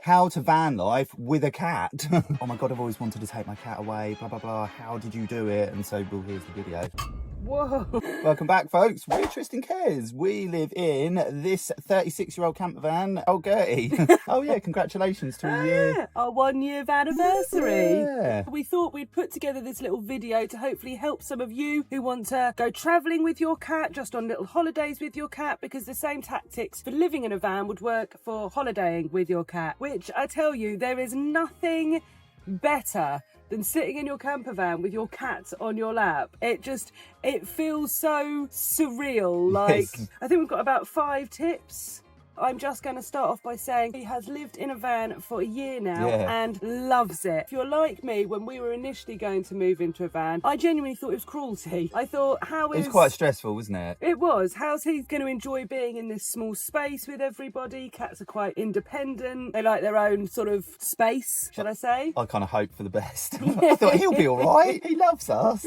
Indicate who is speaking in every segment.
Speaker 1: how to van life with a cat. Oh my God, I've always wanted to take my cat away, blah, blah, blah. How did you do it? And so, well, here's the video.
Speaker 2: Whoa.
Speaker 1: Welcome back, folks. We're Trist and Kez. We live in this 36-year-old camper van. Oh, Gertie. Oh, yeah, congratulations to a year.
Speaker 2: Yeah, our 1 year anniversary.
Speaker 1: Yeah.
Speaker 2: We thought we'd put together this little video to hopefully help some of you who want to go travelling with your cat, just on little holidays with your cat, because the same tactics for living in a van would work for holidaying with your cat, which I tell you, there is nothing better than sitting in your camper van with your cat on your lap. It feels so surreal. Like,
Speaker 1: Yes.
Speaker 2: I think we've got about 5 tips. I'm just going to start off by saying he has lived in a van for a year now and loves it. If you're like me, when we were initially going to move into a van, I genuinely thought it was cruelty. I thought,
Speaker 1: It was quite stressful, wasn't it?
Speaker 2: It was. How's he going to enjoy being in this small space with everybody? Cats are quite independent. They like their own sort of space, should I say?
Speaker 1: I kind of hoped for the best. I thought he'll be all right. He loves us.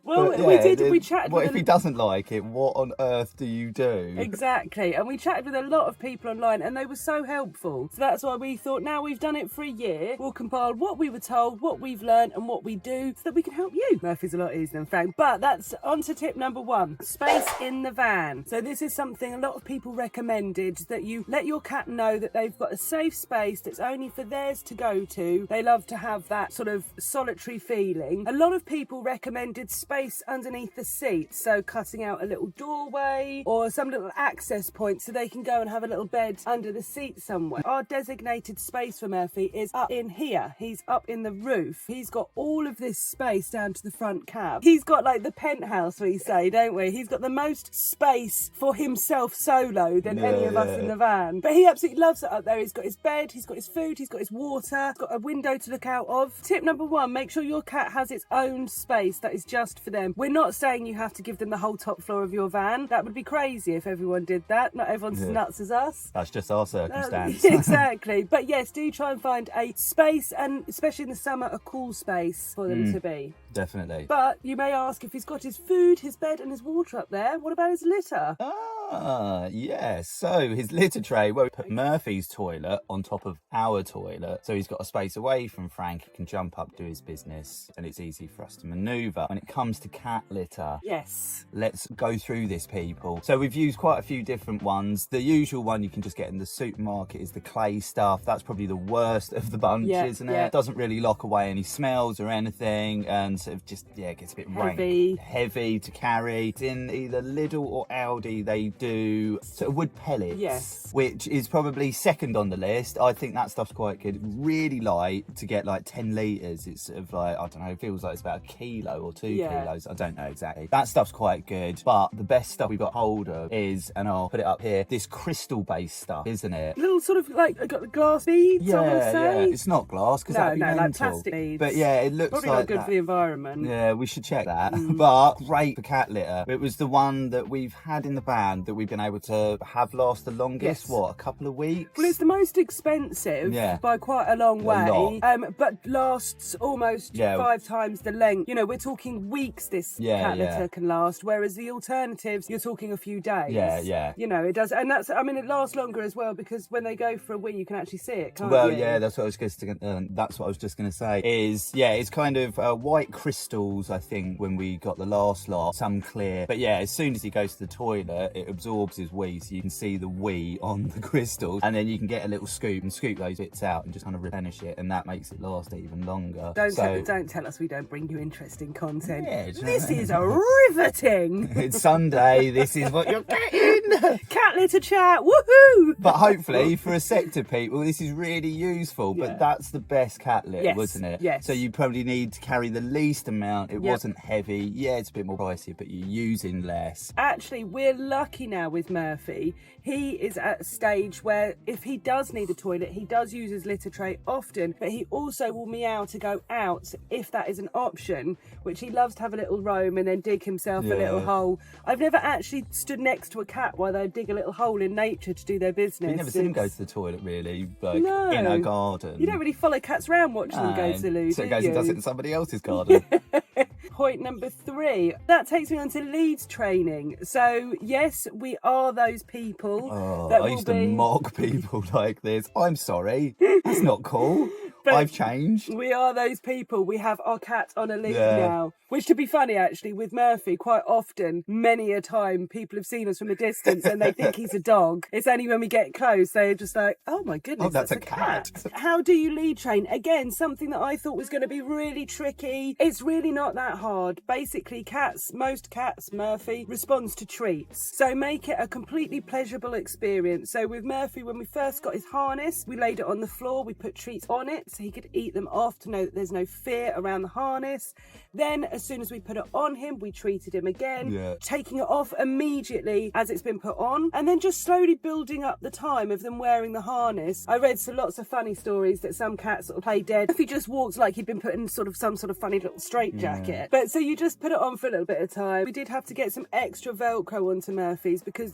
Speaker 2: Well,
Speaker 1: But,
Speaker 2: we chatted
Speaker 1: What
Speaker 2: with
Speaker 1: if he doesn't like it? What on earth do you do?
Speaker 2: Exactly, and we chatted with a lot of people online and they were so helpful. So that's why we thought, now we've done it for a year, we'll compile what we were told, what we've learned and what we do so that we can help you. Murphy's a lot easier than Frank, but that's on to tip number 1, space in the van. So this is something a lot of people recommended, that you let your cat know that they've got a safe space that's only for theirs to go to. They love to have that sort of solitary feeling. A lot of people recommended space underneath the seat, so cutting out a little doorway or some little access point so they can go and have a little bed under the seat somewhere. Our designated space for Murphy is up in here. He's up in the roof. He's got all of this space down to the front cab. He's got like the penthouse, we say, don't we? He's got the most space for himself solo than any of us in the van. But he absolutely loves it up there. He's got his bed, he's got his food, he's got his water, he's got a window to look out of. Tip number 1, make sure your cat has its own space that is just for them. We're not saying you have to give them the whole top floor of your van. That would be crazy if everyone did that. Not everyone's as nuts as us.
Speaker 1: That's just our circumstance.
Speaker 2: Exactly. But yes, do try and find a space, and especially in the summer, a cool space for them to be.
Speaker 1: Definitely.
Speaker 2: But you may ask, if he's got his food, his bed and his water up there, what about his litter?
Speaker 1: Yeah. So his litter tray, well, we put Murphy's toilet on top of our toilet. So he's got a space away from Frank. He can jump up, do his business, and it's easy for us to manoeuvre. When it comes to cat litter,
Speaker 2: Yes.
Speaker 1: let's go through this, people. So we've used quite a few different ones. The usual one you can just get in the supermarket is the clay stuff. That's probably the worst of the bunch, isn't it? Doesn't really lock away any smells or anything, and sort of just, it gets a bit heavy to carry. It's in either Lidl or Aldi, they do sort of wood pellets, which is probably second on the list. I think that stuff's quite good. Really light, to get like 10 litres. It's sort of like, I don't know, it feels like it's about a kilo or 2 kilos. I don't know exactly. That stuff's quite good. But the best stuff we got hold of is, and I'll put it up here, this crystal-based stuff, isn't it?
Speaker 2: Little sort of like got the glass beads, I would say.
Speaker 1: It's not glass, because that'd be mental.
Speaker 2: Like plastic beads.
Speaker 1: But yeah, it looks
Speaker 2: probably
Speaker 1: like
Speaker 2: not good for the environment.
Speaker 1: Yeah, we should check that. But great for cat litter. It was the one that we've had in the van that we've been able to have last the longest. What, a couple of weeks?
Speaker 2: Well, it's the most expensive by quite a long way, but lasts almost 5 times the length. You know, we're talking weeks this cat litter can last, whereas the alternatives, you're talking a few days. You know, it does, and that's, I mean, it lasts longer as well, because when they go for a wee, you can actually see it, can't you?
Speaker 1: That's what I was just going to say. Is it's kind of white crystals, I think, when we got the last lot, some clear. But yeah, as soon as he goes to the toilet, it absorbs his wee, so you can see the wee on the crystals, and then you can get a little scoop and scoop those bits out and just kind of replenish it, and that makes it last even longer.
Speaker 2: Don't tell us we don't bring you interesting content. This is
Speaker 1: riveting. It's Sunday. This is what you're getting.
Speaker 2: Cat litter chat. Woohoo!
Speaker 1: But hopefully for a sector people, this is really useful. But that's the best cat litter, wasn't it?
Speaker 2: Yes.
Speaker 1: So you probably need to carry the least amount. It wasn't heavy. Yeah, it's a bit more pricey, but you're using less.
Speaker 2: Actually, we're lucky now with Murphy. He is at a stage where if he does need a toilet, he does use his litter tray often, but he also will meow to go out if that is an option, which he loves to have a little roam and then dig himself a little hole. I've never actually stood next to a cat while they dig a little hole in nature to do their business.
Speaker 1: You've never seen him go to the toilet, really, like in a garden.
Speaker 2: You don't really follow cats around watching them go to the loo,
Speaker 1: so he goes and does it in somebody else's garden.
Speaker 2: point number 3. That takes me on to lead training. So yes, we are those people that
Speaker 1: I used to mock people like this. I'm sorry, that's not cool. But I've changed.
Speaker 2: We are those people. We have our cat on a lead now. Which, to be funny, actually, with Murphy, quite often, many a time, people have seen us from a distance and they think he's a dog. It's only when we get close, they're just like, oh my goodness,
Speaker 1: that's a cat.
Speaker 2: How do you lead train? Again, something that I thought was going to be really tricky. It's really not that hard. Basically, most cats, Murphy, responds to treats. So make it a completely pleasurable experience. So with Murphy, when we first got his harness, we laid it on the floor, we put treats on it so he could eat them off to know that there's no fear around the harness. Then, as soon as we put it on him, we treated him again, taking it off immediately as it's been put on, and then just slowly building up the time of them wearing the harness. I read lots of funny stories that some cats sort of play dead if he just walks like he'd been put in some sort of funny little straitjacket. But so you just put it on for a little bit of time. We did have to get some extra Velcro onto Murphy's because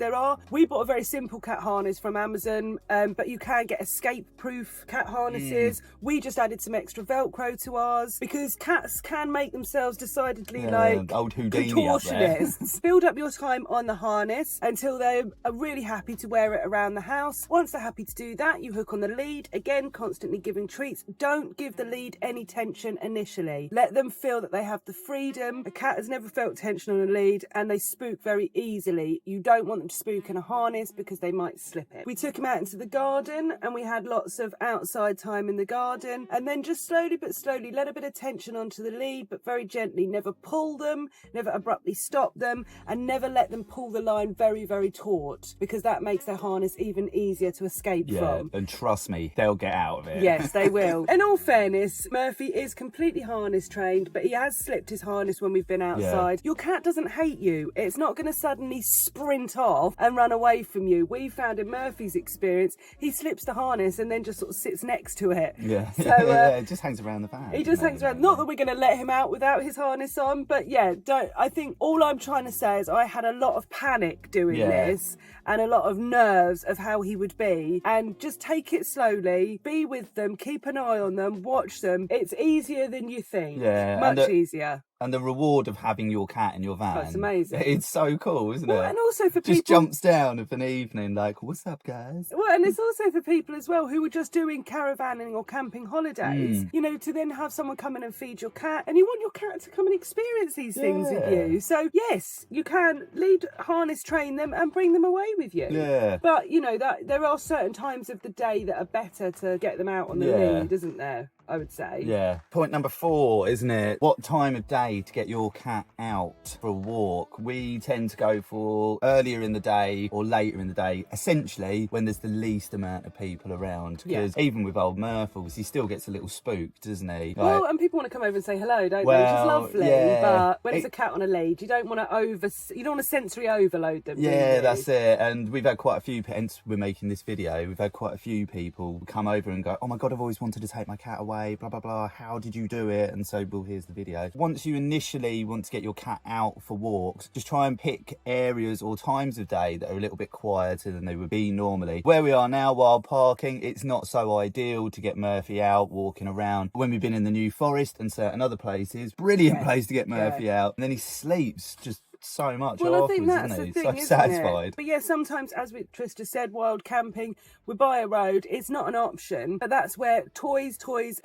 Speaker 2: we bought a very simple cat harness from Amazon, but you can get escape-proof cat harnesses. We just added some extra Velcro to ours because cats can make themselves decidedly like
Speaker 1: old Houdini
Speaker 2: contortionists. Build up your time on the harness until they are really happy to wear it around the house. Once they're happy to do that, you hook on the lead. Again, constantly giving treats. Don't give the lead any tension initially. Let them feel that they have the freedom. A cat has never felt tension on a lead and they spook very easily. You don't want them to spook in a harness because they might slip it. We took him out into the garden and we had lots of outside time in the garden, and then just slowly but slowly let a bit of tension onto the lead, but very gently. Never pull them, never abruptly stop them, and never let them pull the line very, very taut because that makes their harness even easier to escape from.
Speaker 1: And trust me, they'll get out of it.
Speaker 2: Yes, they will. In all fairness, Murphy is completely harness trained, but he has slipped his harness when we've been outside. Your cat doesn't hate you. It's not going to suddenly sprint off and run away from you. We found in Murphy's experience, he slips the harness and then just sort of sits next to it. So
Speaker 1: it just hangs around the van.
Speaker 2: He just hangs around. Not that we're going to let him out without his harness on, but I think all I'm trying to say is I had a lot of panic doing this and a lot of nerves of how he would be, and just take it slowly, be with them, keep an eye on them, watch them. It's easier than you think. Much easier.
Speaker 1: And the reward of having your cat in your van.
Speaker 2: That's amazing.
Speaker 1: It's so cool, isn't it?
Speaker 2: And also for people...
Speaker 1: Just jumps down of an evening like, what's up, guys?
Speaker 2: Well, and it's also for people as well who are just doing caravanning or camping holidays. You know, to then have someone come in and feed your cat. And you want your cat to come and experience these things with you. So, yes, you can lead, harness train them and bring them away with you. But, you know, that there are certain times of the day that are better to get them out on the lead, isn't there? I would say.
Speaker 1: Point number 4, isn't it? What time of day to get your cat out for a walk? We tend to go for earlier in the day or later in the day, essentially when there's the least amount of people around. Because even with old Murphles, he still gets a little spooked, doesn't he?
Speaker 2: Well, and people want to come over and say hello, don't they? Which is lovely. But when it's a cat on a lead, you don't want to sensory overload them.
Speaker 1: That's it. And we've had quite a few, hence we're making this video, we've had quite a few people come over and go, oh my God, I've always wanted to take my cat away. Blah blah blah, how did you do it? And so, well, here's the video. Once you initially want to get your cat out for walks, just try and pick areas or times of day that are a little bit quieter than they would be normally. Where we are now while parking, it's not so ideal to get Murphy out walking around. When we've been in the New Forest and certain other places, brilliant place to get Murphy out, and then he sleeps just so much
Speaker 2: I think
Speaker 1: afterwards,
Speaker 2: that's
Speaker 1: isn't he?
Speaker 2: the thing,
Speaker 1: So satisfied.
Speaker 2: But sometimes, as Trista said, wild camping, we're by a road, it's not an option, but that's where toys comes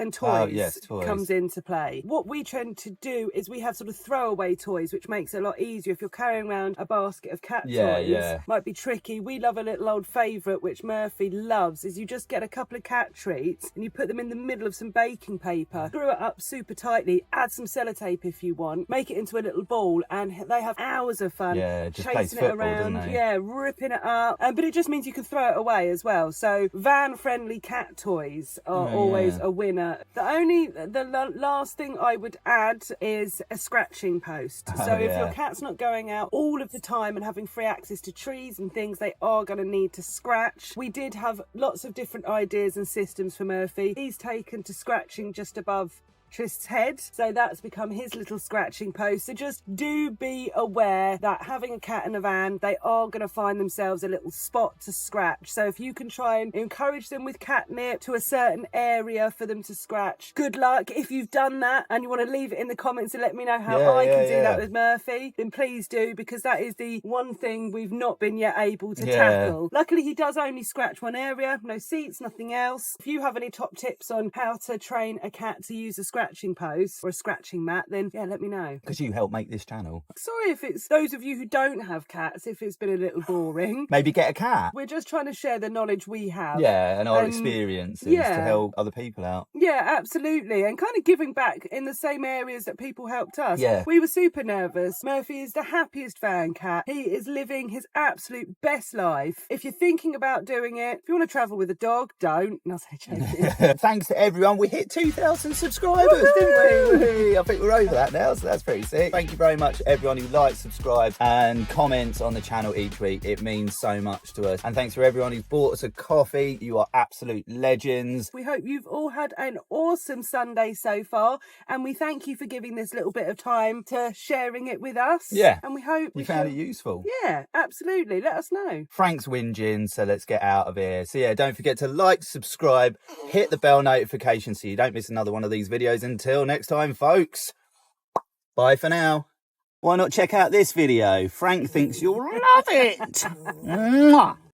Speaker 2: into play. What we tend to do is we have sort of throwaway toys, which makes it a lot easier if you're carrying around a basket of cat toys. Might be tricky. We love a little old favourite, which Murphy loves, is you just get a couple of cat treats and you put them in the middle of some baking paper, screw it up super tightly, add some sellotape if you want, make it into a little ball, and they have hours of fun chasing it around, ripping it up, but it just means you can throw it away as well. So van friendly cat toys are always a winner. The last thing I would add is a scratching post. So if your cat's not going out all of the time and having free access to trees and things, they are going to need to scratch. We did have lots of different ideas and systems for Murphy. He's taken to scratching just above Trist's head. So that's become his little scratching post. So just do be aware that having a cat in a van, they are going to find themselves a little spot to scratch. So if you can try and encourage them with catnip to a certain area for them to scratch, good luck. If you've done that and you want to leave it in the comments and let me know how I can do that with Murphy, then please do, because that is the one thing we've not been yet able to tackle. Luckily, he does only scratch one area, no seats, nothing else. If you have any top tips on how to train a cat to use a scratching post or a scratching mat, then yeah, let me know.
Speaker 1: Because you help make this channel.
Speaker 2: Sorry if it's those of you who don't have cats, if it's been a little boring.
Speaker 1: Maybe get a cat.
Speaker 2: We're just trying to share the knowledge we have.
Speaker 1: Yeah, and our experiences to help other people out.
Speaker 2: Yeah, absolutely. And kind of giving back in the same areas that people helped us.
Speaker 1: Yeah.
Speaker 2: We were super nervous. Murphy is the happiest van cat. He is living his absolute best life. If you're thinking about doing it, if you want to travel with a dog, don't. No, I'm joking.
Speaker 1: Thanks to everyone. We hit 2,000 subscribers, didn't we? I think we're over that now, so that's pretty sick. Thank you very much, everyone who likes, subscribes, and comments on the channel each week. It means so much to us. And thanks for everyone who's bought us a coffee. You are absolute legends.
Speaker 2: We hope you've all had an awesome Sunday so far, and we thank you for giving this little bit of time to sharing it with us.
Speaker 1: Yeah.
Speaker 2: And we hope
Speaker 1: you found it useful.
Speaker 2: Yeah, absolutely. Let us know.
Speaker 1: Frank's whinging, so let's get out of here. So yeah, don't forget to like, subscribe, hit the bell notification so you don't miss another one of these videos. Until next time, folks. Bye for now. Why not check out this video? Frank thinks you'll love it. Mwah.